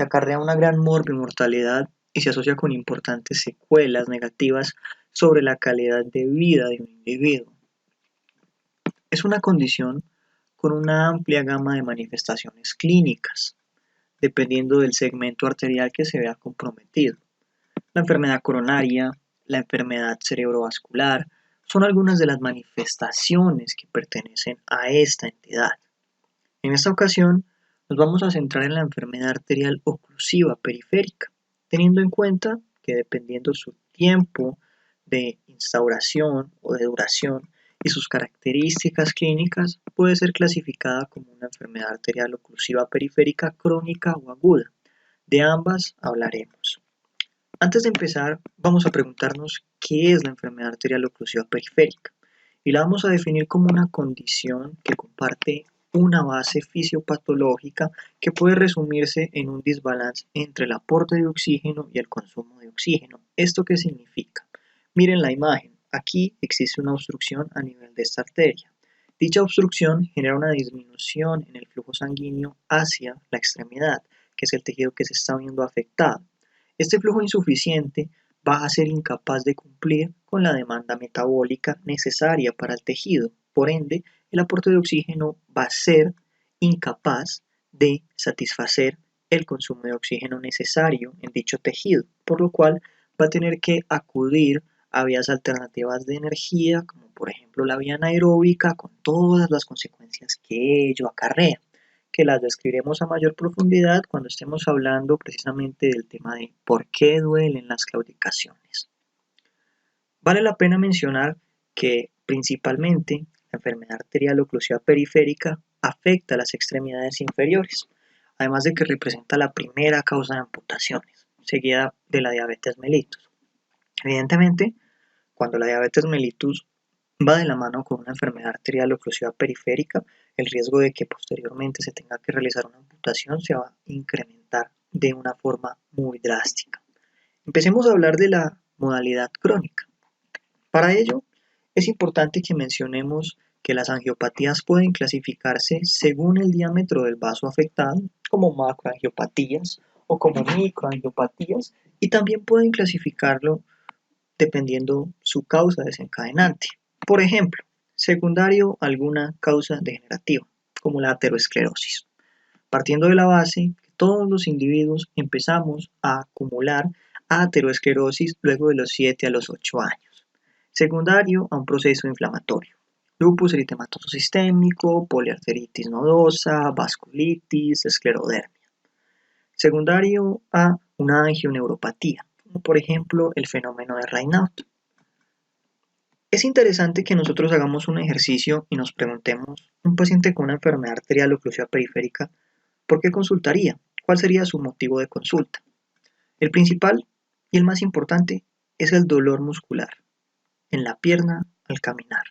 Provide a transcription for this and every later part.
acarrea una gran mortalidad y se asocia con importantes secuelas negativas sobre la calidad de vida de un individuo. Es una condición con una amplia gama de manifestaciones clínicas, dependiendo del segmento arterial que se vea comprometido. La enfermedad coronaria, la enfermedad cerebrovascular, son algunas de las manifestaciones que pertenecen a esta entidad. En esta ocasión, nos vamos a centrar en la enfermedad arterial oclusiva periférica, teniendo en cuenta que dependiendo su tiempo de instauración o de duración y sus características clínicas, puede ser clasificada como una enfermedad arterial oclusiva periférica crónica o aguda. De ambas hablaremos. Antes de empezar, vamos a preguntarnos qué es la enfermedad arterial oclusiva periférica y la vamos a definir como una condición que comparte una base fisiopatológica que puede resumirse en un desbalance entre el aporte de oxígeno y el consumo de oxígeno. ¿Esto qué significa? Miren la imagen, aquí existe una obstrucción a nivel de esta arteria. Dicha obstrucción genera una disminución en el flujo sanguíneo hacia la extremidad, que es el tejido que se está viendo afectado. Este flujo insuficiente va a ser incapaz de cumplir con la demanda metabólica necesaria para el tejido. Por ende, el aporte de oxígeno va a ser incapaz de satisfacer el consumo de oxígeno necesario en dicho tejido, por lo cual va a tener que acudir a vías alternativas de energía, como por ejemplo la vía anaeróbica, con todas las consecuencias que ello acarrea, que las describiremos a mayor profundidad cuando estemos hablando precisamente del tema de por qué duelen las claudicaciones. Vale la pena mencionar que principalmente la enfermedad arterial oclusiva periférica afecta a las extremidades inferiores, además de que representa la primera causa de amputaciones, seguida de la diabetes mellitus. Evidentemente, cuando la diabetes mellitus va de la mano con una enfermedad arterial oclusiva periférica, el riesgo de que posteriormente se tenga que realizar una amputación se va a incrementar de una forma muy drástica. Empecemos a hablar de la modalidad crónica. Para ello, es importante que mencionemos que las angiopatías pueden clasificarse según el diámetro del vaso afectado, como macroangiopatías o como microangiopatías, y también pueden clasificarlo dependiendo su causa desencadenante. Por ejemplo, secundario a alguna causa degenerativa, como la aterosclerosis. Partiendo de la base que todos los individuos empezamos a acumular aterosclerosis luego de los 7 a los 8 años. Secundario a un proceso inflamatorio. Lupus eritematoso sistémico, poliarteritis nodosa, vasculitis, esclerodermia. Secundario a una angioneuropatía, como por ejemplo el fenómeno de Raynaud. Es interesante que nosotros hagamos un ejercicio y nos preguntemos, un paciente con una enfermedad arterial oclusiva periférica, ¿por qué consultaría? ¿Cuál sería su motivo de consulta? El principal y el más importante es el dolor muscular en la pierna al caminar,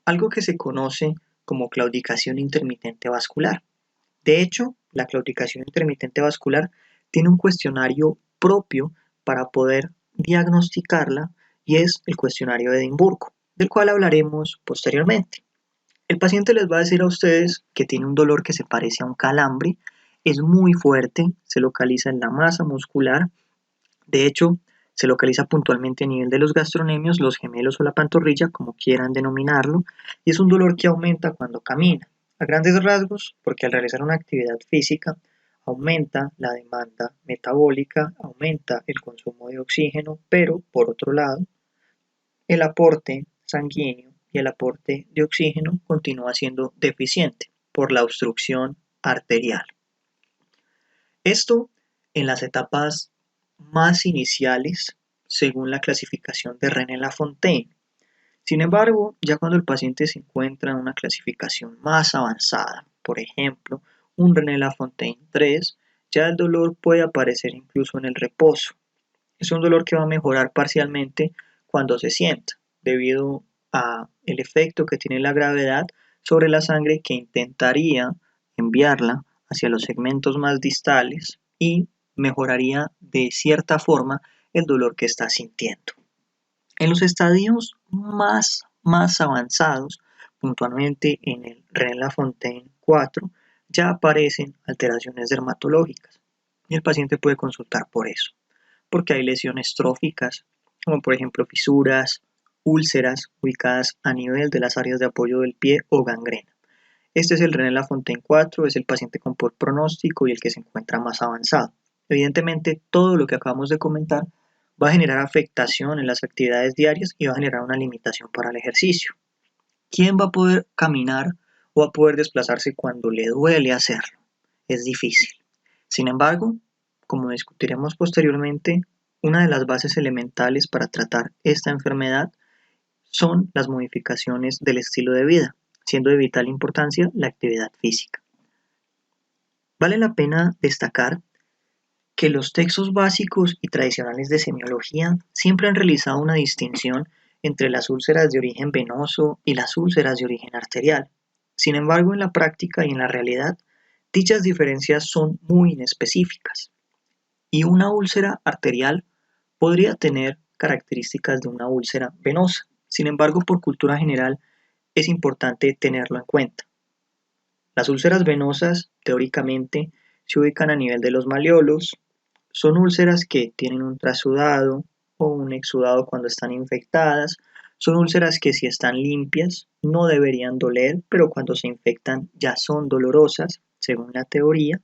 algo que se conoce como claudicación intermitente vascular. De hecho, la claudicación intermitente vascular tiene un cuestionario propio para poder diagnosticarla y es el cuestionario de Edimburgo, del cual hablaremos posteriormente. El paciente les va a decir a ustedes que tiene un dolor que se parece a un calambre, es muy fuerte, se localiza en la masa muscular, de hecho, se localiza puntualmente a nivel de los gastronemios, los gemelos o la pantorrilla, como quieran denominarlo, y es un dolor que aumenta cuando camina. A grandes rasgos, porque al realizar una actividad física aumenta la demanda metabólica, aumenta el consumo de oxígeno, pero por otro lado, el aporte sanguíneo y el aporte de oxígeno continúa siendo deficiente por la obstrucción arterial. Esto en las etapas más iniciales según la clasificación de René-Lafontaine. Sin embargo, ya cuando el paciente se encuentra en una clasificación más avanzada, por ejemplo, un René-Lafontaine 3, ya el dolor puede aparecer incluso en el reposo. Es un dolor que va a mejorar parcialmente cuando se sienta, debido a el efecto que tiene la gravedad sobre la sangre que intentaría enviarla hacia los segmentos más distales y mejoraría de cierta forma el dolor que está sintiendo. En los estadios más avanzados, puntualmente en el René-Lafontaine 4, ya aparecen alteraciones dermatológicas. y el paciente puede consultar por eso, porque hay lesiones tróficas, como por ejemplo fisuras, úlceras ubicadas a nivel de las áreas de apoyo del pie o gangrena. Este es el René Lafontaine 4, es el paciente con poor pronóstico y el que se encuentra más avanzado. Evidentemente, todo lo que acabamos de comentar va a generar afectación en las actividades diarias y va a generar una limitación para el ejercicio. ¿Quién va a poder caminar o va a poder desplazarse cuando le duele hacerlo? Es difícil. Sin embargo, como discutiremos posteriormente, una de las bases elementales para tratar esta enfermedad son las modificaciones del estilo de vida, siendo de vital importancia la actividad física. Vale la pena destacar que los textos básicos y tradicionales de semiología siempre han realizado una distinción entre las úlceras de origen venoso y las úlceras de origen arterial. Sin embargo, en la práctica y en la realidad, dichas diferencias son muy inespecíficas, y una úlcera arterial podría tener características de una úlcera venosa. Sin embargo, por cultura general, es importante tenerlo en cuenta. Las úlceras venosas, teóricamente, se ubican a nivel de los malleolos. Son úlceras que tienen un trasudado o un exudado cuando están infectadas. Son úlceras que si están limpias no deberían doler, pero cuando se infectan ya son dolorosas, según la teoría.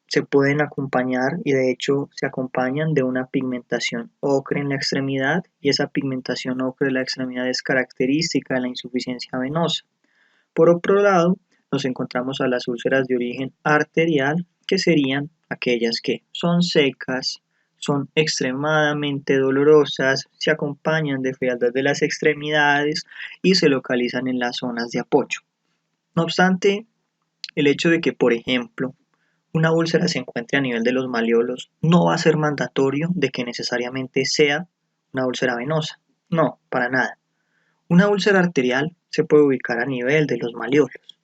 Se pueden acompañar y de hecho se acompañan de una pigmentación ocre en la extremidad, y esa pigmentación ocre de la extremidad es característica de la insuficiencia venosa. Por otro lado, nos encontramos a las úlceras de origen arterial, que serían aquellas que son secas, son extremadamente dolorosas, se acompañan de frialdad de las extremidades y se localizan en las zonas de apoyo. No obstante, el hecho de que, por ejemplo, una úlcera se encuentre a nivel de los malleolos no va a ser mandatorio de que necesariamente sea una úlcera venosa. No, para nada. Una úlcera arterial se puede ubicar a nivel de los malleolos.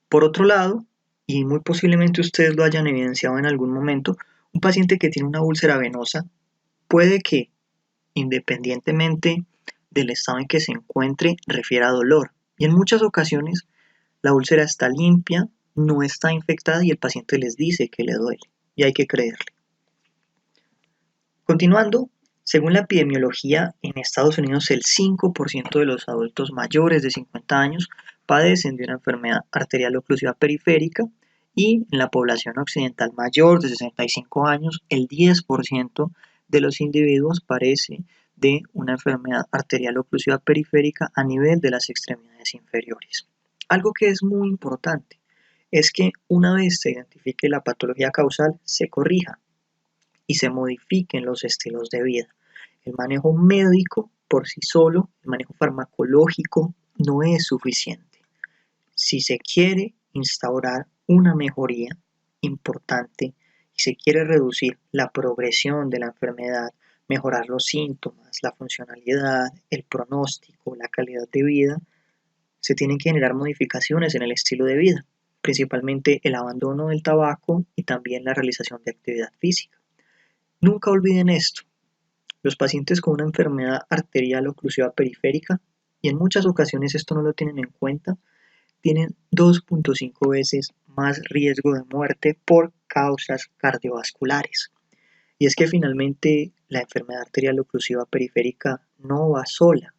Por otro lado, y muy posiblemente ustedes lo hayan evidenciado en algún momento, un paciente que tiene una úlcera venosa puede que, independientemente del estado en que se encuentre, refiera dolor. Y en muchas ocasiones la úlcera está limpia, no está infectada y el paciente les dice que le duele. Y hay que creerle. Continuando, según la epidemiología, en Estados Unidos el 5% de los adultos mayores de 50 años padecen de una enfermedad arterial oclusiva periférica, y en la población occidental mayor de 65 años el 10% de los individuos padece de una enfermedad arterial oclusiva periférica a nivel de las extremidades inferiores. Algo que es muy importante es que una vez se identifique la patología causal, se corrija y se modifiquen los estilos de vida. El manejo médico por sí solo, el manejo farmacológico, no es suficiente. Si se quiere instaurar una mejoría importante y se quiere reducir la progresión de la enfermedad, mejorar los síntomas, la funcionalidad, el pronóstico, la calidad de vida, se tienen que generar modificaciones en el estilo de vida, principalmente el abandono del tabaco y también la realización de actividad física. Nunca olviden esto: los pacientes con una enfermedad arterial oclusiva periférica, y en muchas ocasiones esto no lo tienen en cuenta, tienen 2.5 veces más riesgo de muerte por causas cardiovasculares. Y es que finalmente la enfermedad arterial oclusiva periférica no va sola,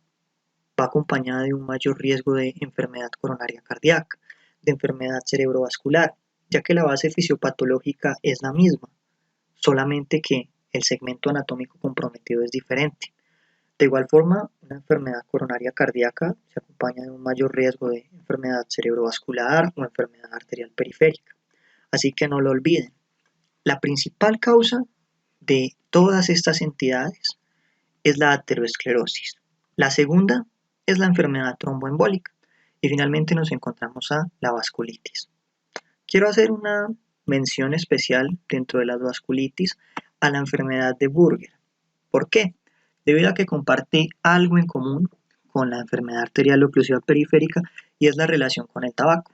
va acompañada de un mayor riesgo de enfermedad coronaria cardíaca, de enfermedad cerebrovascular, ya que la base fisiopatológica es la misma, solamente que el segmento anatómico comprometido es diferente. De igual forma, una enfermedad coronaria cardíaca se acompaña de un mayor riesgo de enfermedad cerebrovascular o enfermedad arterial periférica. Así que no lo olviden. La principal causa de todas estas entidades es la aterosclerosis. La segunda es la enfermedad tromboembólica. Y finalmente nos encontramos a la vasculitis. Quiero hacer una mención especial dentro de las vasculitis a la enfermedad de Buerger. ¿Por qué? Debido a que comparte algo en común con la enfermedad arterial oclusiva periférica, y es la relación con el tabaco.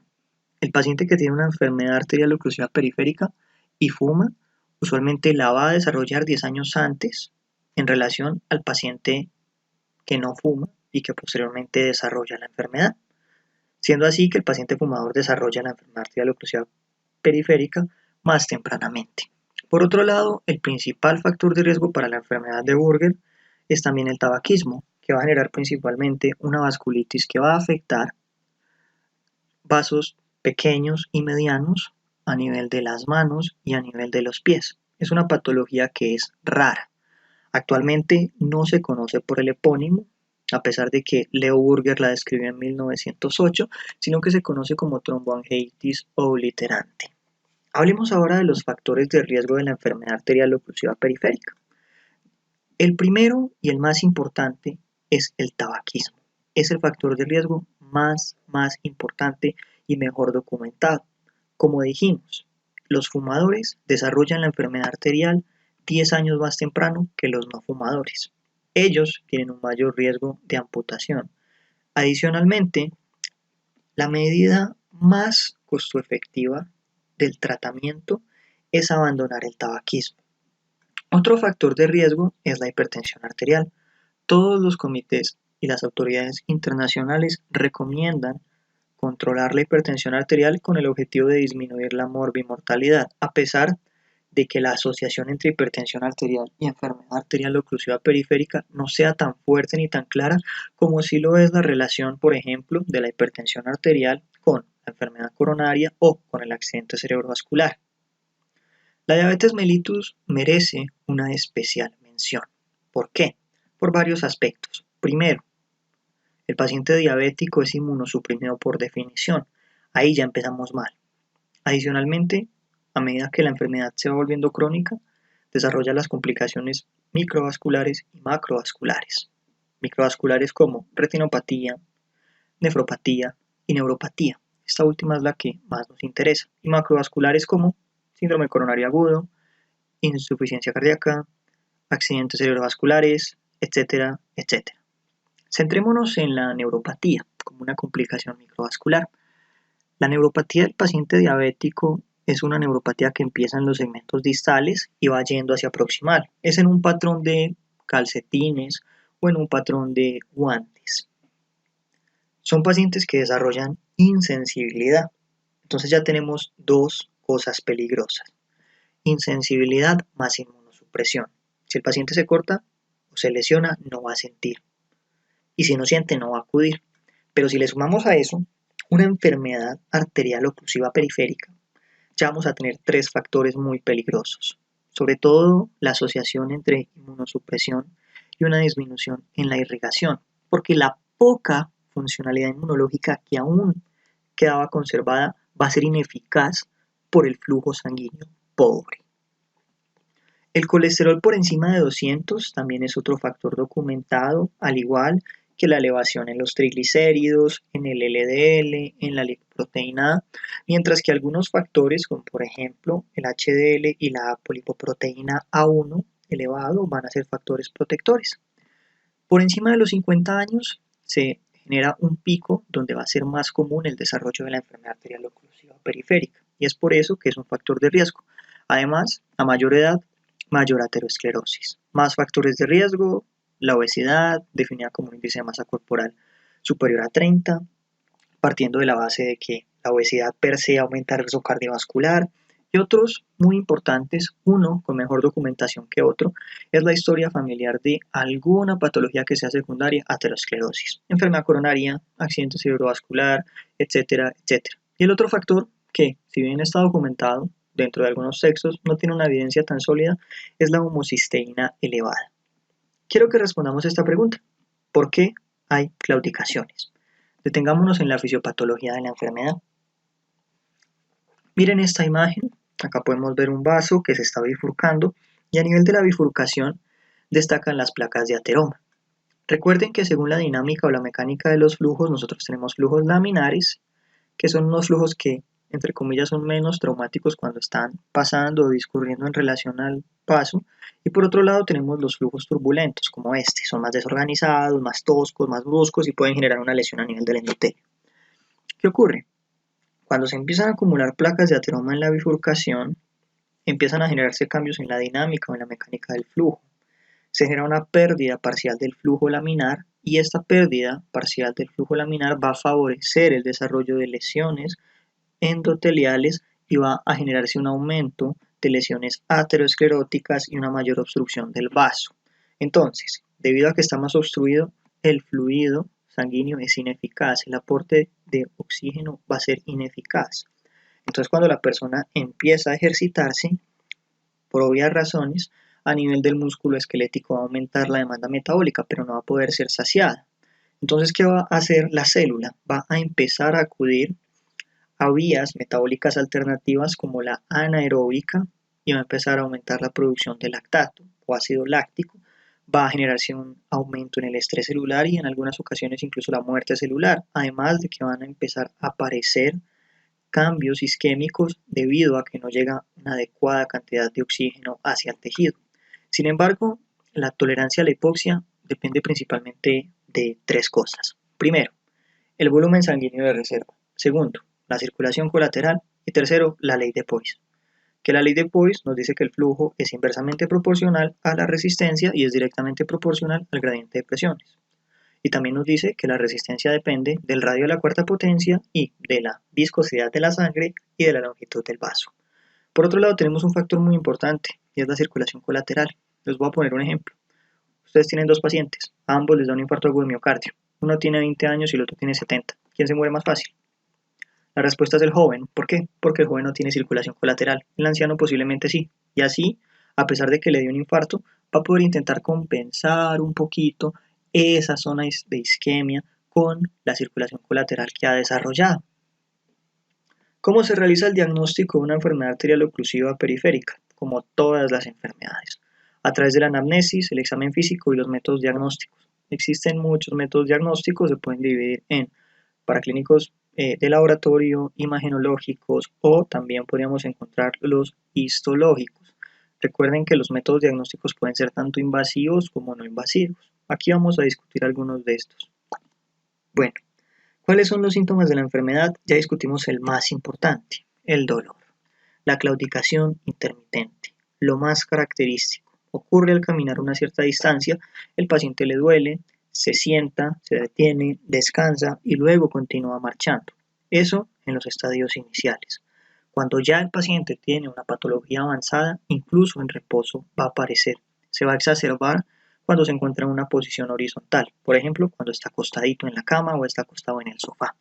El paciente que tiene una enfermedad arterial oclusiva periférica y fuma, usualmente la va a desarrollar 10 años antes en relación al paciente que no fuma y que posteriormente desarrolla la enfermedad. Siendo así que el paciente fumador desarrolla la enfermedad arterial oclusiva periférica más tempranamente. Por otro lado, el principal factor de riesgo para la enfermedad de Buerger es también el tabaquismo, que va a generar principalmente una vasculitis que va a afectar vasos pequeños y medianos a nivel de las manos y a nivel de los pies. Es una patología que es rara. Actualmente no se conoce por el epónimo, a pesar de que Leo Buerger la describió en 1908, sino que se conoce como tromboangiitis obliterante. Hablemos ahora de los factores de riesgo de la enfermedad arterial oclusiva periférica. El primero y el más importante es el tabaquismo. Es el factor de riesgo más importante y mejor documentado. Como dijimos, los fumadores desarrollan la enfermedad arterial 10 años más temprano que los no fumadores. Ellos tienen un mayor riesgo de amputación. Adicionalmente, la medida más costo efectiva del tratamiento es abandonar el tabaquismo. Otro factor de riesgo es la hipertensión arterial. Todos los comités y las autoridades internacionales recomiendan controlar la hipertensión arterial con el objetivo de disminuir la morbimortalidad, a pesar de que la asociación entre hipertensión arterial y enfermedad arterial oclusiva periférica no sea tan fuerte ni tan clara como si lo es la relación, por ejemplo, de la hipertensión arterial con la enfermedad coronaria o con el accidente cerebrovascular. La diabetes mellitus merece una especial mención. ¿Por qué? Por varios aspectos. Primero, el paciente diabético es inmunosuprimido por definición. Ahí ya empezamos mal. Adicionalmente, a medida que la enfermedad se va volviendo crónica, desarrolla las complicaciones microvasculares y macrovasculares. Microvasculares como retinopatía, nefropatía y neuropatía. Esta última es la que más nos interesa. Y macrovasculares como síndrome coronario agudo, insuficiencia cardíaca, accidentes cerebrovasculares, etcétera, etcétera. Centrémonos en la neuropatía como una complicación microvascular. La neuropatía del paciente diabético es una neuropatía que empieza en los segmentos distales y va yendo hacia proximal. Es en un patrón de calcetines o en un patrón de guantes. Son pacientes que desarrollan insensibilidad. Entonces ya tenemos dos cosas peligrosas. Insensibilidad más inmunosupresión. Si el paciente se corta o se lesiona, no va a sentir. Y si no siente, no va a acudir. Pero si le sumamos a eso una enfermedad arterial oclusiva periférica, ya vamos a tener tres factores muy peligrosos. Sobre todo la asociación entre inmunosupresión y una disminución en la irrigación, porque la poca funcionalidad inmunológica que aún quedaba conservada va a ser ineficaz por el flujo sanguíneo pobre. El colesterol por encima de 200 también es otro factor documentado, al igual que la elevación en los triglicéridos, en el LDL, en la lipoproteína A, mientras que algunos factores, como por ejemplo el HDL y la apolipoproteína A1 elevado, van a ser factores protectores. Por encima de los 50 años se genera un pico donde va a ser más común el desarrollo de la enfermedad arterial oclusiva periférica, y es por eso que es un factor de riesgo. Además, a mayor edad, mayor aterosclerosis. Más factores de riesgo, la obesidad, definida como un índice de masa corporal superior a 30, partiendo de la base de que la obesidad per se aumenta el riesgo cardiovascular, y otros muy importantes, uno con mejor documentación que otro, es la historia familiar de alguna patología que sea secundaria a aterosclerosis, enfermedad coronaria, accidente cerebrovascular, etcétera, etcétera. Y el otro factor que, si bien está documentado dentro de algunos textos, no tiene una evidencia tan sólida, es la homocisteína elevada. Quiero que respondamos esta pregunta. ¿Por qué hay claudicaciones? Detengámonos en la fisiopatología de la enfermedad. Miren esta imagen, acá podemos ver un vaso que se está bifurcando y a nivel de la bifurcación destacan las placas de ateroma. Recuerden que según la dinámica o la mecánica de los flujos, nosotros tenemos flujos laminares, que son unos flujos que, entre comillas, son menos traumáticos cuando están pasando o discurriendo en relación al paso, y por otro lado tenemos los flujos turbulentos, como este, son más desorganizados, más toscos, más bruscos y pueden generar una lesión a nivel del endotelio. ¿Qué ocurre? Cuando se empiezan a acumular placas de ateroma en la bifurcación, empiezan a generarse cambios en la dinámica o en la mecánica del flujo. Se genera una pérdida parcial del flujo laminar y esta pérdida parcial del flujo laminar va a favorecer el desarrollo de lesiones endoteliales y va a generarse un aumento de lesiones ateroscleróticas y una mayor obstrucción del vaso. Entonces, debido a que está más obstruido, el fluido sanguíneo es ineficaz, el aporte de oxígeno va a ser ineficaz. Entonces, cuando la persona empieza a ejercitarse, por obvias razones, a nivel del músculo esquelético va a aumentar la demanda metabólica, pero no va a poder ser saciada. Entonces, ¿qué va a hacer la célula? Va a empezar a acudir a vías metabólicas alternativas como la anaeróbica y va a empezar a aumentar la producción de lactato o ácido láctico. Va a generarse un aumento en el estrés celular y en algunas ocasiones incluso la muerte celular, además de que van a empezar a aparecer cambios isquémicos debido a que no llega una adecuada cantidad de oxígeno hacia el tejido. Sin embargo, la tolerancia a la hipoxia depende principalmente de tres cosas. Primero, el volumen sanguíneo de reserva. Segundo, la circulación colateral. Y tercero, la ley de Poisson. Que la ley de Poisson nos dice que el flujo es inversamente proporcional a la resistencia y es directamente proporcional al gradiente de presiones. Y también nos dice que la resistencia depende del radio de la cuarta potencia y de la viscosidad de la sangre y de la longitud del vaso. Por otro lado, tenemos un factor muy importante y es la circulación colateral. Les voy a poner un ejemplo. Ustedes tienen dos pacientes, a ambos les da un infarto agudo de miocardio. Uno tiene 20 años y el otro tiene 70. ¿Quién se muere más fácil? La respuesta es el joven. ¿Por qué? Porque el joven no tiene circulación colateral. El anciano posiblemente sí. Y así, a pesar de que le dio un infarto, va a poder intentar compensar un poquito esa zona de isquemia con la circulación colateral que ha desarrollado. ¿Cómo se realiza el diagnóstico de una enfermedad arterial oclusiva periférica? Como todas las enfermedades, a través de la anamnesis, el examen físico y los métodos diagnósticos. Existen muchos métodos diagnósticos, se pueden dividir en paraclínicos de laboratorio, imagenológicos o también podríamos encontrar los histológicos. Recuerden que los métodos diagnósticos pueden ser tanto invasivos como no invasivos. Aquí vamos a discutir algunos de estos. Bueno, ¿cuáles son los síntomas de la enfermedad? Ya discutimos el más importante, el dolor. La claudicación intermitente, lo más característico. Ocurre al caminar una cierta distancia, el paciente le duele, se sienta, se detiene, descansa y luego continúa marchando. Eso en los estadios iniciales. Cuando ya el paciente tiene una patología avanzada, incluso en reposo va a aparecer. Se va a exacerbar cuando se encuentra en una posición horizontal, por ejemplo, cuando está acostadito en la cama o está acostado en el sofá.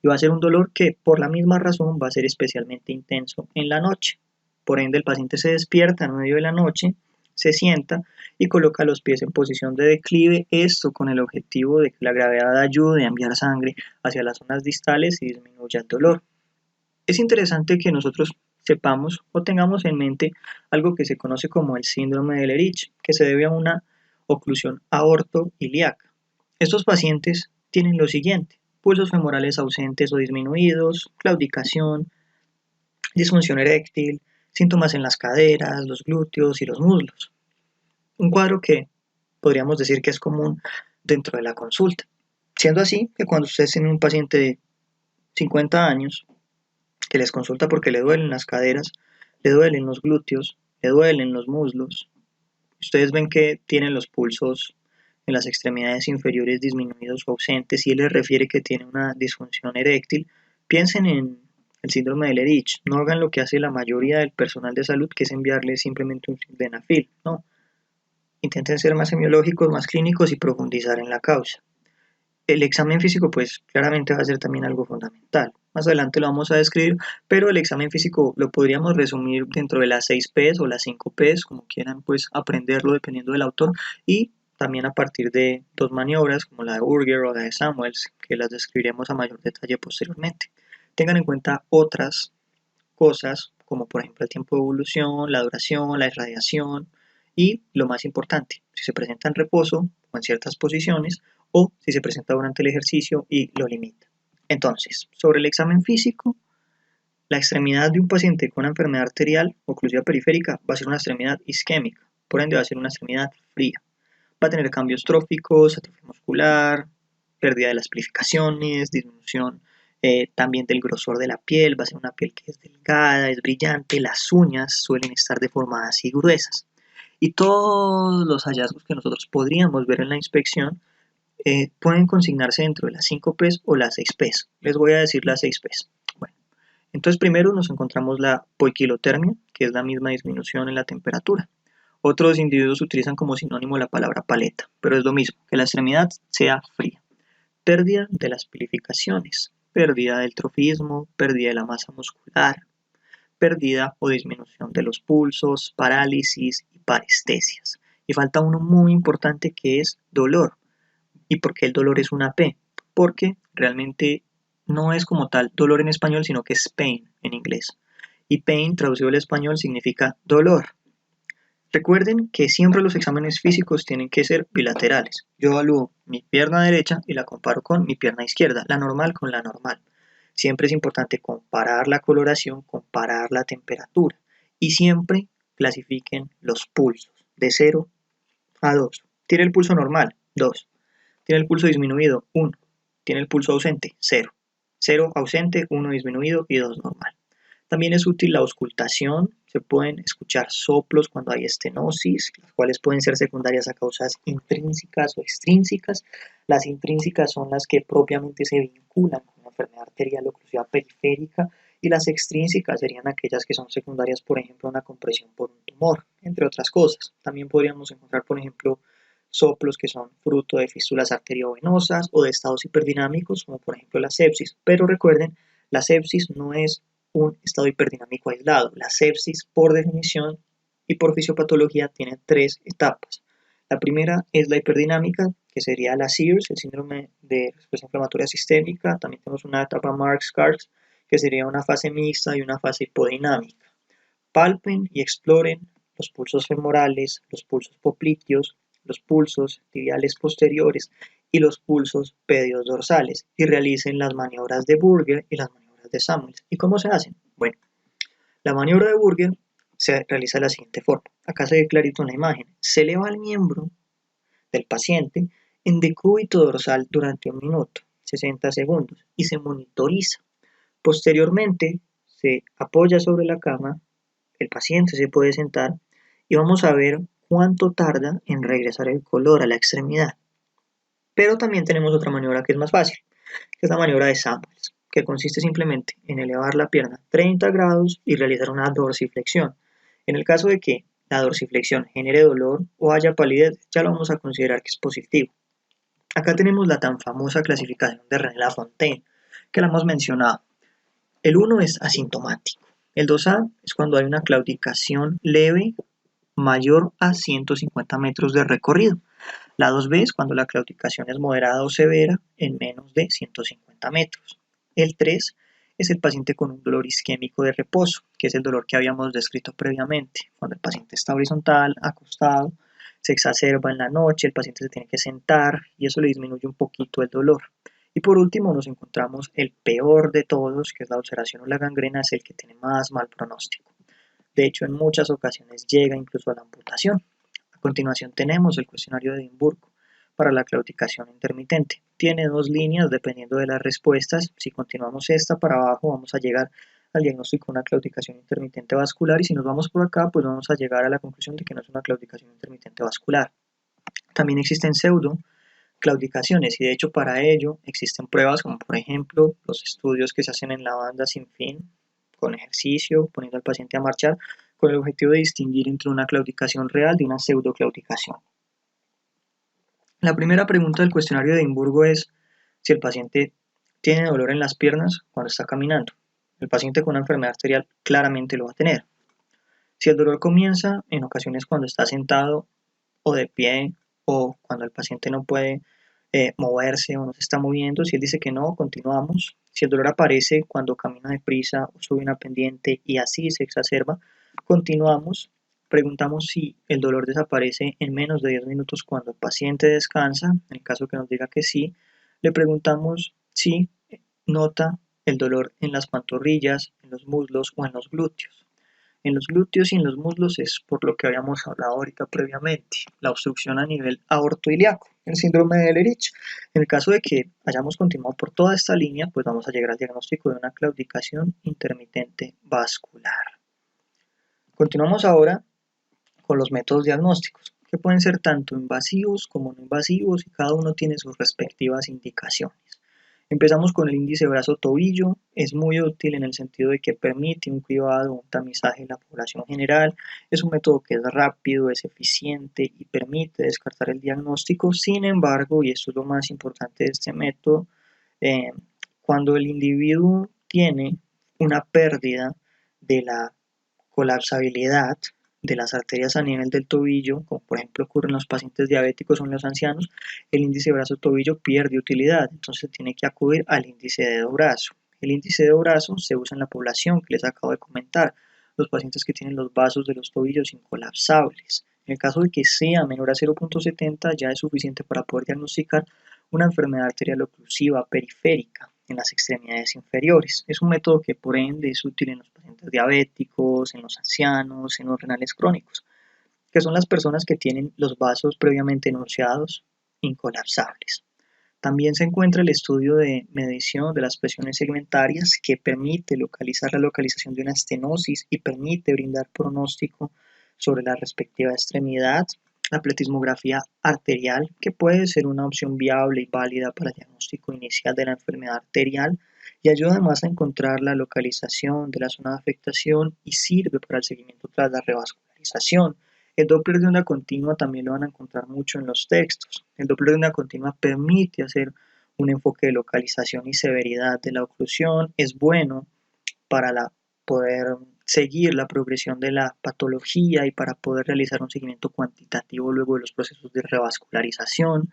Y va a ser un dolor que por la misma razón va a ser especialmente intenso en la noche. Por ende, el paciente se despierta en medio de la noche, se sienta y coloca los pies en posición de declive, esto con el objetivo de que la gravedad ayude a enviar sangre hacia las zonas distales y disminuya el dolor. Es interesante que nosotros sepamos o tengamos en mente algo que se conoce como el síndrome de Ehlers, que se debe a una oclusión aorto-ilíaca. Estos pacientes tienen lo siguiente: pulsos femorales ausentes o disminuidos, claudicación, disfunción eréctil, síntomas en las caderas, los glúteos y los muslos. Un cuadro que podríamos decir que es común dentro de la consulta. Siendo así que cuando ustedes tienen un paciente de 50 años que les consulta porque le duelen las caderas, le duelen los glúteos, le duelen los muslos, ustedes ven que tienen los pulsos en las extremidades inferiores disminuidos o ausentes y él les refiere que tiene una disfunción eréctil, piensen en el síndrome de Ehlers. No hagan lo que hace la mayoría del personal de salud, que es enviarle simplemente un sildenafil, no. Intenten ser más semiológicos, más clínicos y profundizar en la causa. El examen físico pues claramente va a ser también algo fundamental. Más adelante lo vamos a describir, pero el examen físico lo podríamos resumir dentro de las 6 P's o las 5 P's, como quieran pues aprenderlo dependiendo del autor, y también a partir de dos maniobras como la de Burger o la de Samuels, que las describiremos a mayor detalle posteriormente. Tengan en cuenta otras cosas como por ejemplo el tiempo de evolución, la duración, la irradiación y lo más importante, si se presenta en reposo o en ciertas posiciones o si se presenta durante el ejercicio y lo limita. Entonces, sobre el examen físico, la extremidad de un paciente con una enfermedad arterial oclusiva periférica va a ser una extremidad isquémica, por ende va a ser una extremidad fría. Va a tener cambios tróficos, atrofia muscular, pérdida de las plificaciones, disminución también del grosor de la piel, va a ser una piel que es delgada, es brillante, las uñas suelen estar deformadas y gruesas. Y todos los hallazgos que nosotros podríamos ver en la inspección pueden consignarse dentro de las 5 P's o las 6 P's. Les voy a decir las 6 P's. Bueno, Entonces primero nos encontramos la poiquilotermia, que es la misma disminución en la temperatura. Otros individuos utilizan como sinónimo la palabra paleta, pero es lo mismo, que la extremidad sea fría. Pérdida de las pilificaciones, pérdida del trofismo, pérdida de la masa muscular, pérdida o disminución de los pulsos, parálisis y parestesias. Y falta uno muy importante que es dolor. ¿Y por qué el dolor es una P? Porque realmente no es como tal dolor en español, sino que es pain en inglés. Y pain, traducido al español, significa dolor. Recuerden que siempre los exámenes físicos tienen que ser bilaterales. Yo evalúo mi pierna derecha y la comparo con mi pierna izquierda, la normal con la normal. Siempre es importante comparar la coloración, comparar la temperatura y siempre clasifiquen los pulsos de 0 a 2. Tiene el pulso normal, 2. Tiene el pulso disminuido, 1. Tiene el pulso ausente, 0. 0 ausente, 1 disminuido y 2 normal. También es útil la auscultación, se pueden escuchar soplos cuando hay estenosis, las cuales pueden ser secundarias a causas intrínsecas o extrínsecas. Las intrínsecas son las que propiamente se vinculan con la enfermedad arterial o oclusiva periférica y las extrínsecas serían aquellas que son secundarias, por ejemplo, a una compresión por un tumor, entre otras cosas. También podríamos encontrar, por ejemplo, soplos que son fruto de fístulas arteriovenosas o de estados hiperdinámicos, como por ejemplo la sepsis. Pero recuerden, la sepsis no es un estado hiperdinámico aislado. La sepsis, por definición y por fisiopatología, tiene 3 etapas. La primera es la hiperdinámica, que sería la SIRS, el síndrome de respuesta inflamatoria sistémica. También tenemos una etapa Marx-Karks, que sería una fase mixta y una fase hipodinámica. Palpen y exploren los pulsos femorales, los pulsos popliteos, los pulsos tibiales posteriores y los pulsos pedios dorsales y realicen las maniobras de Burger y las maniobras de Samuels. ¿Y cómo se hacen? Bueno, la maniobra de Burger se realiza de la siguiente forma. Acá se ve clarito en la imagen. Se eleva el miembro del paciente en decúbito dorsal durante 1 minuto, 60 segundos, y se monitoriza. Posteriormente, se apoya sobre la cama, el paciente se puede sentar y vamos a ver cuánto tarda en regresar el color a la extremidad. Pero también tenemos otra maniobra que es más fácil, que es la maniobra de Samuels, que consiste simplemente en elevar la pierna 30 grados y realizar una dorsiflexión. En el caso de que la dorsiflexión genere dolor o haya palidez, ya lo vamos a considerar que es positivo. Acá tenemos la tan famosa clasificación de René Lafontaine, que la hemos mencionado. El 1 es asintomático. El 2A es cuando hay una claudicación leve mayor a 150 metros de recorrido. La 2B es cuando la claudicación es moderada o severa en menos de 150 metros. El 3 es el paciente con un dolor isquémico de reposo, que es el dolor que habíamos descrito previamente. Cuando el paciente está horizontal, acostado, se exacerba en la noche, el paciente se tiene que sentar y eso le disminuye un poquito el dolor. Y por último nos encontramos el peor de todos, que es la ulceración o la gangrena, es el que tiene más mal pronóstico. De hecho, en muchas ocasiones llega incluso a la amputación. A continuación tenemos el cuestionario de Edimburgo para la claudicación intermitente. Tiene 2 líneas dependiendo de las respuestas. Si continuamos esta para abajo vamos a llegar al diagnóstico de una claudicación intermitente vascular y si nos vamos por acá pues vamos a llegar a la conclusión de que no es una claudicación intermitente vascular. También existen pseudo claudicaciones y de hecho para ello existen pruebas como por ejemplo los estudios que se hacen en la banda sin fin con ejercicio, poniendo al paciente a marchar con el objetivo de distinguir entre una claudicación real de una pseudoclaudicación. La primera pregunta del cuestionario de Edimburgo es si el paciente tiene dolor en las piernas cuando está caminando. El paciente con una enfermedad arterial claramente lo va a tener. Si el dolor comienza en ocasiones cuando está sentado o de pie o cuando el paciente no puede moverse o no se está moviendo, si él dice que no, continuamos. Si el dolor aparece cuando camina deprisa o sube una pendiente y así se exacerba, continuamos. Preguntamos si el dolor desaparece en menos de 10 minutos cuando el paciente descansa. En el caso que nos diga que sí, le preguntamos si nota el dolor en las pantorrillas, en los muslos o en los glúteos. En los glúteos y en los muslos es por lo que habíamos hablado ahorita previamente, la obstrucción a nivel aortoiliaco, el síndrome de Ehlers. En el caso de que hayamos continuado por toda esta línea, pues vamos a llegar al diagnóstico de una claudicación intermitente vascular. Continuamos ahora con los métodos diagnósticos, que pueden ser tanto invasivos como no invasivos y cada uno tiene sus respectivas indicaciones. Empezamos con el índice brazo-tobillo. Es muy útil en el sentido de que permite un cribado, un tamizaje de la población general. Es un método que es rápido, es eficiente y permite descartar el diagnóstico. Sin embargo, y esto es lo más importante de este método, eh, cuando el individuo tiene una pérdida de la colapsabilidad de las arterias a nivel del tobillo, como por ejemplo ocurre en los pacientes diabéticos o en los ancianos, el índice brazo-tobillo pierde utilidad, entonces tiene que acudir al índice dedo-brazo. El índice dedo-brazo se usa en la población que les acabo de comentar, los pacientes que tienen los vasos de los tobillos incolapsables. En el caso de que sea menor a 0.70 ya es suficiente para poder diagnosticar una enfermedad arterial oclusiva periférica en las extremidades inferiores. Es un método que por ende es útil en los pacientes diabéticos, en los ancianos, en los renales crónicos, que son las personas que tienen los vasos previamente enunciados incolapsables. También se encuentra el estudio de medición de las presiones segmentarias que permite localizar la localización de una estenosis y permite brindar pronóstico sobre la respectiva extremidad. La pletismografía arterial, que puede ser una opción viable y válida para el diagnóstico inicial de la enfermedad arterial y ayuda además a encontrar la localización de la zona de afectación y sirve para el seguimiento tras la revascularización. El Doppler de onda continua también lo van a encontrar mucho en los textos. El Doppler de onda continua permite hacer un enfoque de localización y severidad de la oclusión. Es bueno para poder seguir la progresión de la patología y para poder realizar un seguimiento cuantitativo luego de los procesos de revascularización.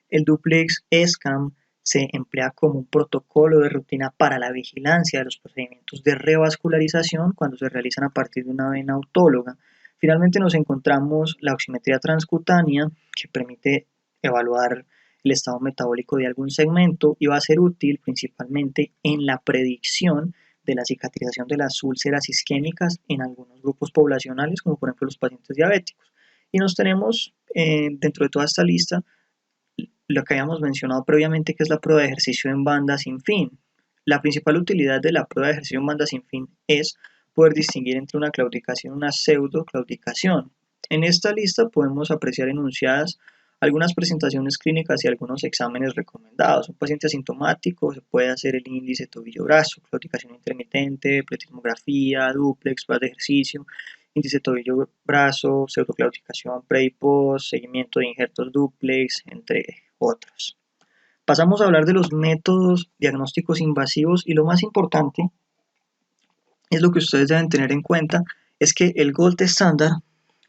El duplex ESCAM se emplea como un protocolo de rutina para la vigilancia de los procedimientos de revascularización cuando se realizan a partir de una vena autóloga. Finalmente nos encontramos la oximetría transcutánea, que permite evaluar el estado metabólico de algún segmento y va a ser útil principalmente en la predicción de la cicatrización de las úlceras isquémicas en algunos grupos poblacionales, como por ejemplo los pacientes diabéticos. Y nos tenemos dentro de toda esta lista lo que habíamos mencionado previamente, que es la prueba de ejercicio en banda sin fin. La principal utilidad de la prueba de ejercicio en banda sin fin es poder distinguir entre una claudicación y una pseudoclaudicación. En esta lista podemos apreciar enunciadas algunas presentaciones clínicas y algunos exámenes recomendados. Un paciente asintomático se puede hacer el índice tobillo-brazo, claudicación intermitente, pletismografía, dúplex, pruebas de ejercicio, índice tobillo-brazo, pseudoclaudicación pre y post, seguimiento de injertos dúplex, entre otros. Pasamos a hablar de los métodos diagnósticos invasivos y lo más importante es lo que ustedes deben tener en cuenta, es que el gold estándar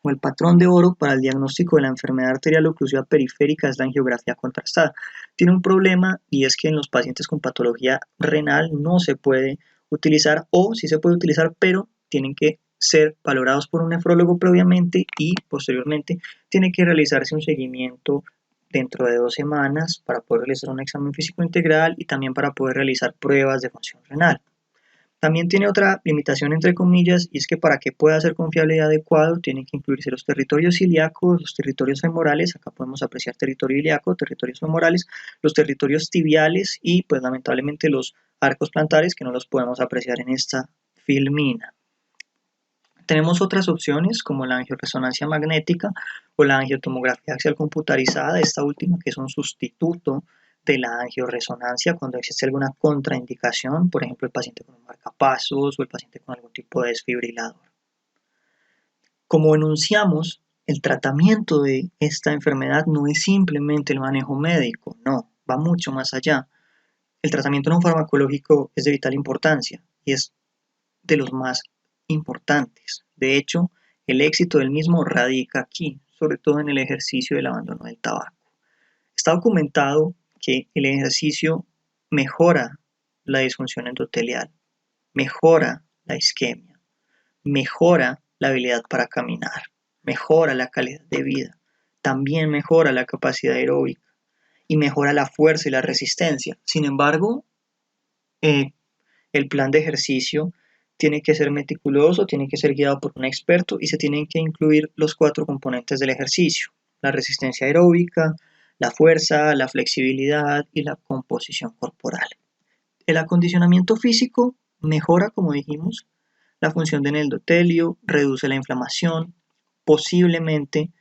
o el patrón de oro para el diagnóstico de la enfermedad arterial oclusiva periférica es la angiografía contrastada. Tiene un problema y es que en los pacientes con patología renal no se puede utilizar o sí se puede utilizar, pero tienen que ser valorados por un nefrólogo previamente y posteriormente tiene que realizarse un seguimiento dentro de 2 semanas para poder realizar un examen físico integral y también para poder realizar pruebas de función renal. También tiene otra limitación entre comillas y es que para que pueda ser confiable y adecuado tienen que incluirse los territorios ilíacos, los territorios femorales, acá podemos apreciar territorio ilíaco, territorios femorales, los territorios tibiales y pues lamentablemente los arcos plantares que no los podemos apreciar en esta filmina. Tenemos otras opciones como la angioresonancia magnética o la angiotomografía axial computarizada, esta última que es un sustituto de la angioresonancia cuando existe alguna contraindicación, por ejemplo el paciente con un marcapasos o el paciente con algún tipo de desfibrilador. Como enunciamos, el tratamiento de esta enfermedad no es simplemente el manejo médico, no, va mucho más allá. El tratamiento no farmacológico es de vital importancia y es de los más importantes. De hecho, el éxito del mismo radica aquí, sobre todo en el ejercicio y el abandono del tabaco. Está documentado que el ejercicio mejora la disfunción endotelial, mejora la isquemia, mejora la habilidad para caminar, mejora la calidad de vida, también mejora la capacidad aeróbica y mejora la fuerza y la resistencia. Sin embargo, el plan de ejercicio tiene que ser meticuloso, tiene que ser guiado por un experto y se tienen que incluir los 4 componentes del ejercicio: la resistencia aeróbica, la fuerza, la flexibilidad y la composición corporal. El acondicionamiento físico mejora, como dijimos, la función del endotelio, reduce la inflamación, posiblemente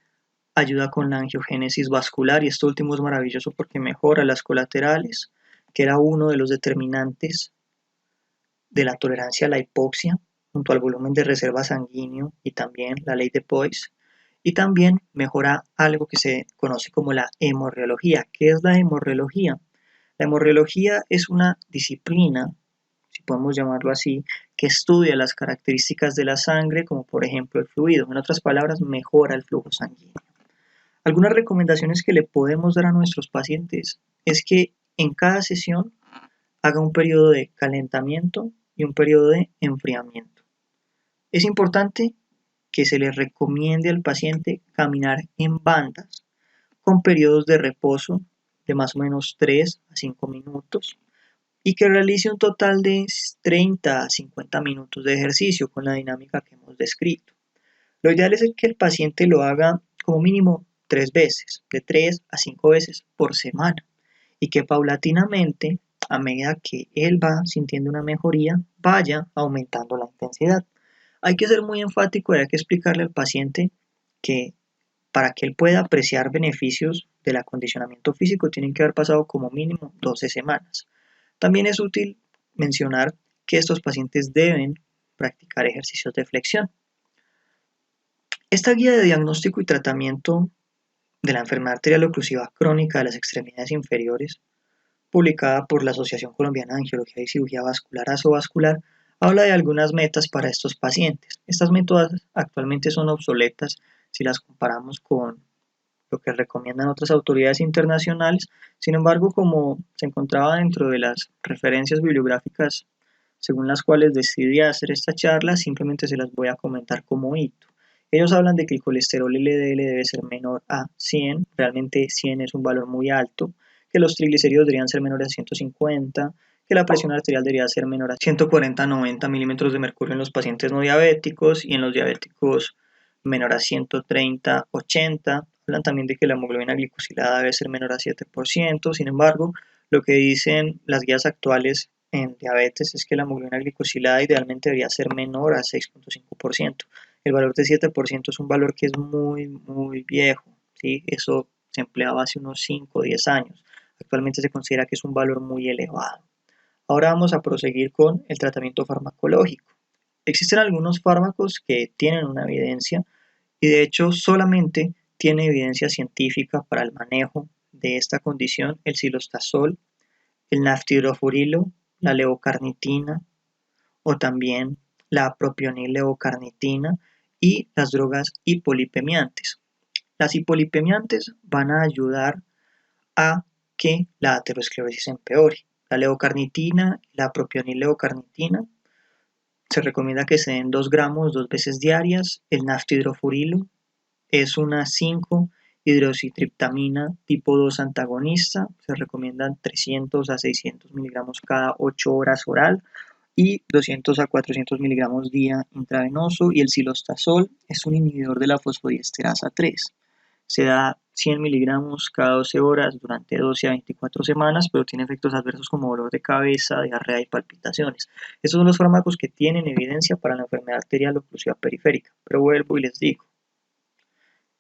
ayuda con la angiogénesis vascular y esto último es maravilloso porque mejora las colaterales, que era uno de los determinantes de la tolerancia a la hipoxia, junto al volumen de reserva sanguíneo y también la ley de Poise, y también mejora algo que se conoce como la hemorreología. ¿Qué es la hemorreología? La hemorreología es una disciplina, si podemos llamarlo así, que estudia las características de la sangre, como por ejemplo el fluido. En otras palabras, mejora el flujo sanguíneo. Algunas recomendaciones que le podemos dar a nuestros pacientes es que en cada sesión haga un periodo de calentamiento y un periodo de enfriamiento. Es importante que se le recomiende al paciente caminar en bandas con periodos de reposo de más o menos 3 a 5 minutos y que realice un total de 30 a 50 minutos de ejercicio con la dinámica que hemos descrito. Lo ideal es que el paciente lo haga como mínimo 3 veces, de 3 a 5 veces por semana, y que paulatinamente, a medida que él va sintiendo una mejoría, vaya aumentando la intensidad. Hay que ser muy enfático y hay que explicarle al paciente que para que él pueda apreciar beneficios del acondicionamiento físico tienen que haber pasado como mínimo 12 semanas. También es útil mencionar que estos pacientes deben practicar ejercicios de flexión. Esta guía de diagnóstico y tratamiento de la enfermedad arterial oclusiva crónica de las extremidades inferiores, publicada por la Asociación Colombiana de Angiología y Cirugía Vascular Vasovascular, habla de algunas metas para estos pacientes. Estas metas actualmente son obsoletas si las comparamos con lo que recomiendan otras autoridades internacionales. Sin embargo, como se encontraba dentro de las referencias bibliográficas según las cuales decidí hacer esta charla, simplemente se las voy a comentar como hito. Ellos hablan de que el colesterol LDL debe ser menor a 100, realmente 100 es un valor muy alto, que los triglicéridos deberían ser menores a 150, que la presión arterial debería ser menor a 140-90 milímetros de mercurio en los pacientes no diabéticos y en los diabéticos menor a 130-80. Hablan también de que la hemoglobina glicosilada debe ser menor a 7%, sin embargo, lo que dicen las guías actuales en diabetes es que la hemoglobina glicosilada idealmente debería ser menor a 6.5%. El valor de 7% es un valor que es muy viejo, ¿sí? Eso se empleaba hace unos 5 o 10 años. Actualmente se considera que es un valor muy elevado. Ahora vamos a proseguir con el tratamiento farmacológico. Existen algunos fármacos que tienen una evidencia y de hecho solamente tiene evidencia científica para el manejo de esta condición el cilostazol, el naftiprofurilo, la levocarnitina o también la propionil-levocarnitina y las drogas hipolipemiantes. Las hipolipemiantes van a ayudar a que la aterosclerosis empeore. La levocarnitina, la propionil-levocarnitina, se recomienda que se den 2 gramos 2 veces diarias. El naftiprofurilo es una 5-hidroxitriptamina tipo 2 antagonista, se recomiendan 300 a 600 miligramos cada 8 horas oral y 200 a 400 miligramos día intravenoso, y el cilostazol es un inhibidor de la fosfodiesterasa 3. Se da 100 miligramos cada 12 horas durante 12 a 24 semanas, pero tiene efectos adversos como dolor de cabeza, diarrea y palpitaciones. Estos son los fármacos que tienen evidencia para la enfermedad arterial oclusiva periférica, pero vuelvo y les digo,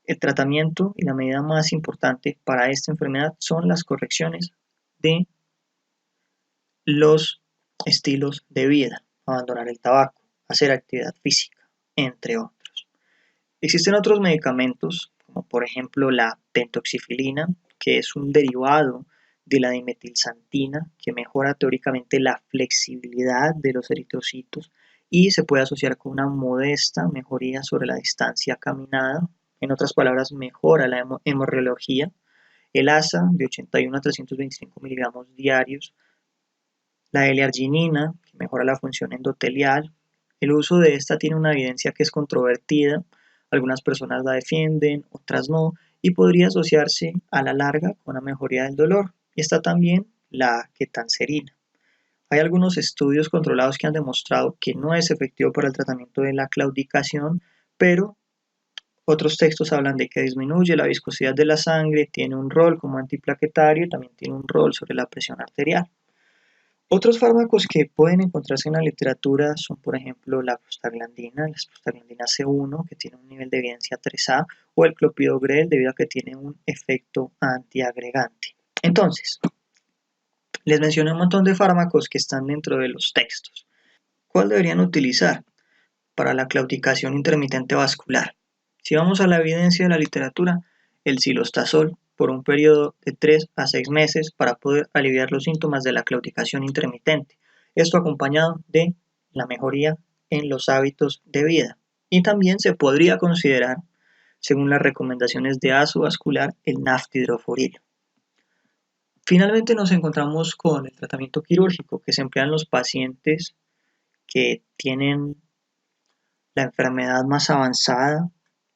el tratamiento y la medida más importante para esta enfermedad son las correcciones de los estilos de vida, abandonar el tabaco, hacer actividad física, entre otros. Existen otros medicamentos, como por ejemplo la pentoxifilina, que es un derivado de la dimetilsantina, que mejora teóricamente la flexibilidad de los eritrocitos y se puede asociar con una modesta mejoría sobre la distancia caminada. En otras palabras, mejora la hemorreología. El ASA de 81 a 325 miligramos diarios. La L-arginina, que mejora la función endotelial. El uso de esta tiene una evidencia que es controvertida. Algunas personas la defienden, otras no, y podría asociarse a la larga con una mejoría del dolor. Y está también la ketanserina. Hay algunos estudios controlados que han demostrado que no es efectivo para el tratamiento de la claudicación, pero otros textos hablan de que disminuye la viscosidad de la sangre, tiene un rol como antiplaquetario y también tiene un rol sobre la presión arterial. Otros fármacos que pueden encontrarse en la literatura son, por ejemplo, la prostaglandina, la prostaglandina C1, que tiene un nivel de evidencia 3A, o el clopidogrel, debido a que tiene un efecto antiagregante. Entonces, Les mencioné un montón de fármacos que están dentro de los textos. ¿Cuál deberían utilizar para la claudicación intermitente vascular? Si vamos a la evidencia de la literatura, el cilostazol por un periodo de 3 a 6 meses para poder aliviar los síntomas de la claudicación intermitente. Esto acompañado de la mejoría en los hábitos de vida. Y también se podría considerar, según las recomendaciones de ASO vascular, el naftidrofurillo. Finalmente nos encontramos con el tratamiento quirúrgico que se emplea en los pacientes que tienen la enfermedad más avanzada,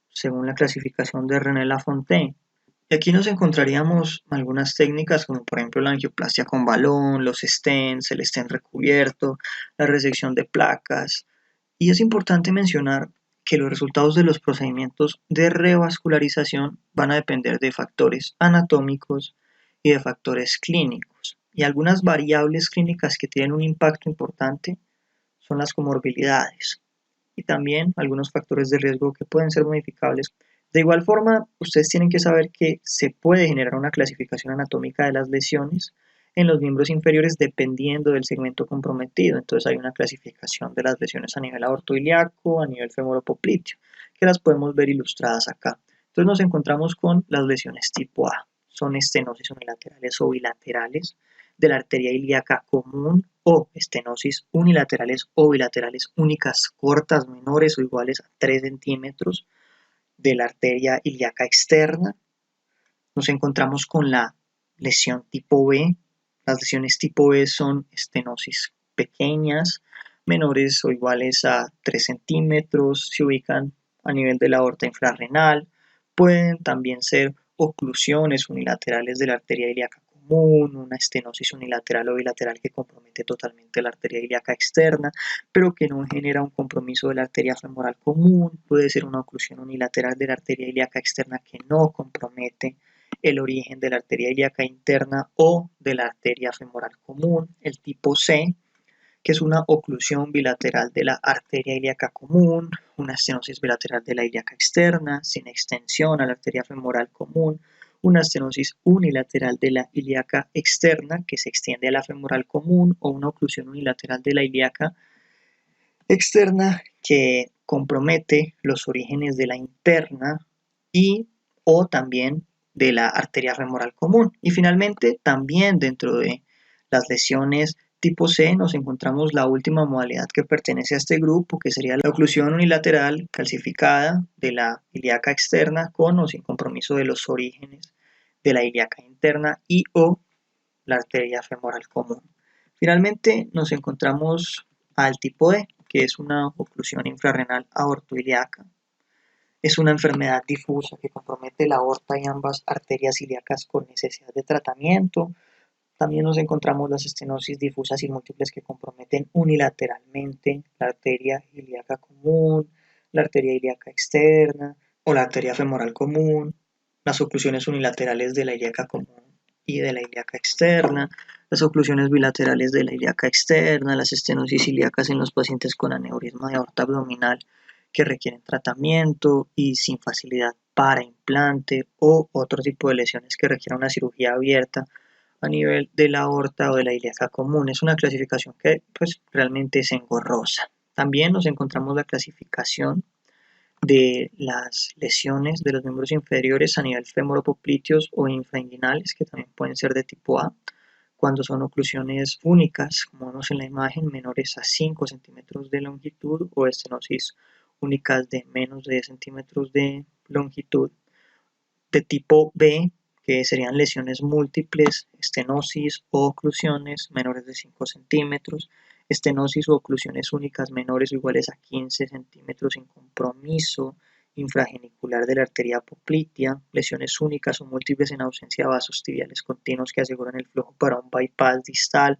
según la clasificación de René Lafontaine. Y aquí nos encontraríamos algunas técnicas como por ejemplo la angioplastia con balón, los stents, el stent recubierto, la resección de placas. Y es importante mencionar que los resultados de los procedimientos de revascularización van a depender de factores anatómicos y de factores clínicos. Y algunas variables clínicas que tienen un impacto importante son las comorbilidades y también algunos factores de riesgo que pueden ser modificables. De igual forma, ustedes tienen que saber que se puede generar una clasificación anatómica de las lesiones en los miembros inferiores dependiendo del segmento comprometido. Entonces hay una clasificación de las lesiones a nivel aortoiliaco, a nivel femoropopliteo, que las podemos ver ilustradas acá. Entonces nos encontramos con las lesiones tipo A. Son estenosis unilaterales o bilaterales de la arteria ilíaca común o estenosis unilaterales o bilaterales únicas cortas menores o iguales a 3 centímetros de la arteria ilíaca externa. Nos encontramos con la lesión tipo B. Las lesiones tipo B son estenosis pequeñas, menores o iguales a 3 centímetros, se ubican a nivel de la aorta infrarrenal. Pueden también ser oclusiones unilaterales de la arteria ilíaca común, una estenosis unilateral o bilateral que compromete totalmente la arteria ilíaca externa, pero que no genera un compromiso de la arteria femoral común. Puede ser una oclusión unilateral de la arteria ilíaca externa que no compromete el origen de la arteria ilíaca interna o de la arteria femoral común. El tipo C, que es una oclusión bilateral de la arteria ilíaca común, una estenosis bilateral de la ilíaca externa, sin extensión a la arteria femoral común, una estenosis unilateral de la ilíaca externa que se extiende a la femoral común, o una oclusión unilateral de la ilíaca externa que compromete los orígenes de la interna y o también de la arteria femoral común. Y finalmente, también dentro de las lesiones tipo C nos encontramos la última modalidad que pertenece a este grupo, que sería la oclusión unilateral calcificada de la ilíaca externa con o sin compromiso de los orígenes de la ilíaca interna y o la arteria femoral común. Finalmente nos encontramos al tipo D, que es una oclusión infrarrenal aortoilíaca. Es una enfermedad difusa que compromete la aorta y ambas arterias ilíacas con necesidad de tratamiento. También nos encontramos las estenosis difusas y múltiples que comprometen unilateralmente la arteria ilíaca común, la arteria ilíaca externa o la arteria femoral común, las oclusiones unilaterales de la ilíaca común y de la ilíaca externa, las oclusiones bilaterales de la ilíaca externa, las estenosis ilíacas en los pacientes con aneurisma de aorta abdominal que requieren tratamiento y sin facilidad para implante o otro tipo de lesiones que requieran una cirugía abierta a nivel de la aorta o de la ilíaca común. Es una clasificación que pues realmente es engorrosa. También nos encontramos la clasificación de las lesiones de los miembros inferiores a nivel femoropopliteos o infrainguinales, que también pueden ser de tipo A, cuando son oclusiones únicas, como vemos en la imagen, menores a 5 centímetros de longitud o estenosis únicas de menos de 10 centímetros de longitud. De tipo B, que serían lesiones múltiples, estenosis o oclusiones menores de 5 centímetros, estenosis o oclusiones únicas menores o iguales a 15 centímetros sin compromiso infragenicular de la arteria apoplitea, lesiones únicas o múltiples en ausencia de vasos tibiales continuos que aseguran el flujo para un bypass distal,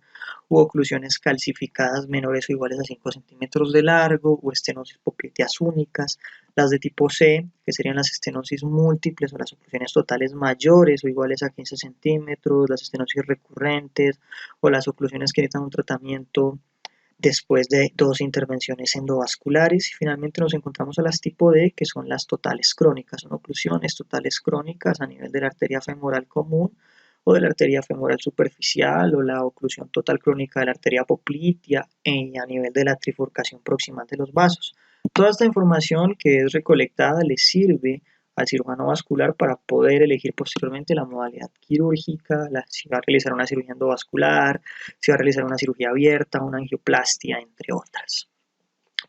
u oclusiones calcificadas menores o iguales a 5 centímetros de largo, o estenosis popliteas únicas. Las de tipo C, que serían las estenosis múltiples o las oclusiones totales mayores o iguales a 15 centímetros, las estenosis recurrentes o las oclusiones que necesitan un tratamiento después de 2 intervenciones endovasculares. Y finalmente nos encontramos a las tipo D, que son las totales crónicas, son oclusiones totales crónicas a nivel de la arteria femoral común o de la arteria femoral superficial o la oclusión total crónica de la arteria poplitea a nivel de la trifurcación proximal de los vasos. Toda esta información que es recolectada le sirve al cirujano vascular para poder elegir posteriormente la modalidad quirúrgica, si va a realizar una cirugía endovascular, si va a realizar una cirugía abierta, una angioplastia, entre otras.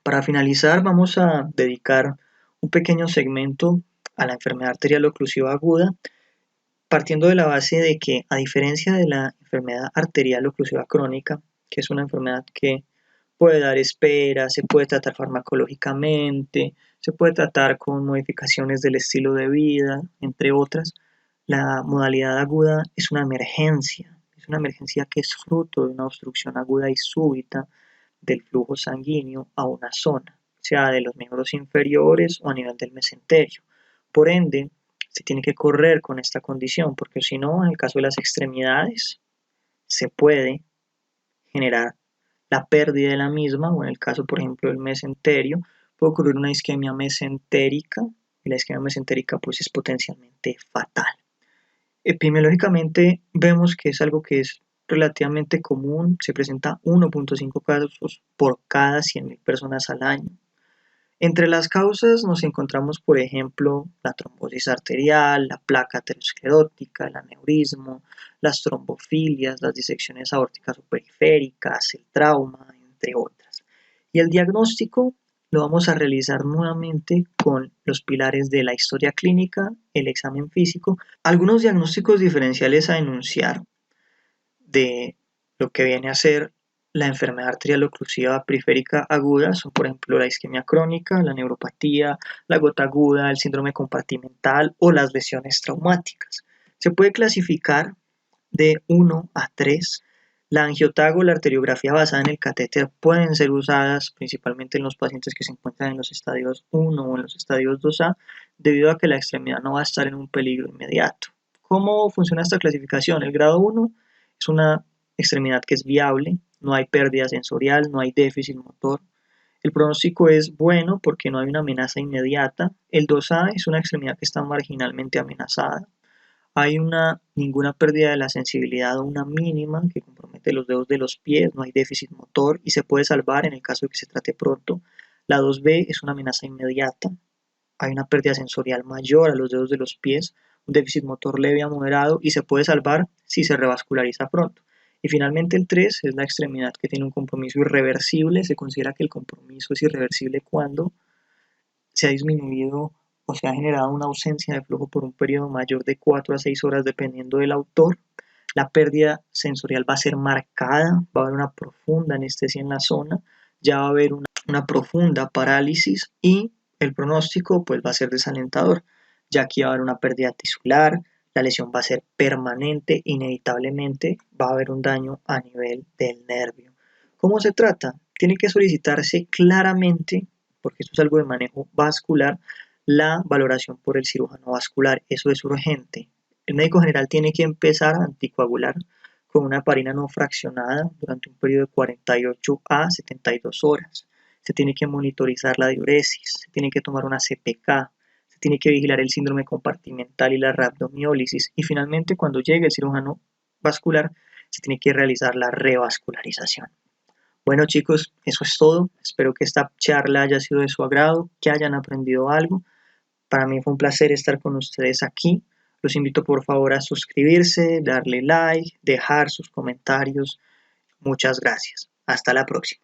Para finalizar, vamos a dedicar un pequeño segmento a la enfermedad arterial oclusiva aguda, partiendo de la base de que, a diferencia de la enfermedad arterial oclusiva crónica, que es una enfermedad que puede dar espera, se puede tratar farmacológicamente, se puede tratar con modificaciones del estilo de vida, entre otras, la modalidad aguda es una emergencia que es fruto de una obstrucción aguda y súbita del flujo sanguíneo a una zona, sea de los miembros inferiores o a nivel del mesenterio. Por ende, se tiene que correr con esta condición, porque si no, en el caso de las extremidades, se puede generar la pérdida de la misma, o en el caso, por ejemplo, del mesenterio, puede ocurrir una isquemia mesentérica, y la isquemia mesentérica pues es potencialmente fatal. Epidemiológicamente vemos que es algo que es relativamente común, se presenta 1.5 casos por cada 100.000 personas al año. Entre las causas nos encontramos, por ejemplo, la trombosis arterial, la placa aterosclerótica, el aneurismo, las trombofilias, las disecciones aórticas o periféricas, el trauma, entre otras. Y el diagnóstico lo vamos a realizar nuevamente con los pilares de la historia clínica, el examen físico, algunos diagnósticos diferenciales a enunciar de lo que viene a ser la enfermedad arterial oclusiva periférica aguda son, por ejemplo, la isquemia crónica, la neuropatía, la gota aguda, el síndrome compartimental o las lesiones traumáticas. Se puede clasificar de 1 a 3. La angiotago, la arteriografía basada en el catéter pueden ser usadas principalmente en los pacientes que se encuentran en los estadios 1 o en los estadios 2A, debido a que la extremidad no va a estar en un peligro inmediato. ¿Cómo funciona esta clasificación? El grado 1 es una extremidad que es viable, no hay pérdida sensorial, no hay déficit motor. El pronóstico es bueno porque no hay una amenaza inmediata. El 2A es una extremidad que está marginalmente amenazada. Hay ninguna pérdida de la sensibilidad o una mínima que compromete los dedos de los pies, no hay déficit motor y se puede salvar en el caso de que se trate pronto. La 2B es una amenaza inmediata. Hay una pérdida sensorial mayor a los dedos de los pies, un déficit motor leve a moderado y se puede salvar si se revasculariza pronto. Y finalmente el 3 es la extremidad que tiene un compromiso irreversible. Se considera que el compromiso es irreversible cuando se ha disminuido o se ha generado una ausencia de flujo por un periodo mayor de 4 a 6 horas dependiendo del autor. La pérdida sensorial va a ser marcada, va a haber una profunda anestesia en la zona, ya va a haber una profunda parálisis y el pronóstico pues va a ser desalentador, ya que va a haber una pérdida tisular, la lesión va a ser permanente, inevitablemente va a haber un daño a nivel del nervio. ¿Cómo se trata? Tiene que solicitarse claramente, porque esto es algo de manejo vascular, la valoración por el cirujano vascular. Eso es urgente. El médico general tiene que empezar a anticoagular con una heparina no fraccionada durante un periodo de 48 a 72 horas. Se tiene que monitorizar la diuresis, se tiene que tomar una CPK, se tiene que vigilar el síndrome compartimental y la rhabdomiólisis. Y finalmente, cuando llegue el cirujano vascular, se tiene que realizar la revascularización. Bueno chicos, eso es todo. Espero que esta charla haya sido de su agrado, que hayan aprendido algo. Para mí fue un placer estar con ustedes aquí. Los invito por favor a suscribirse, darle like, dejar sus comentarios. Muchas gracias. Hasta la próxima.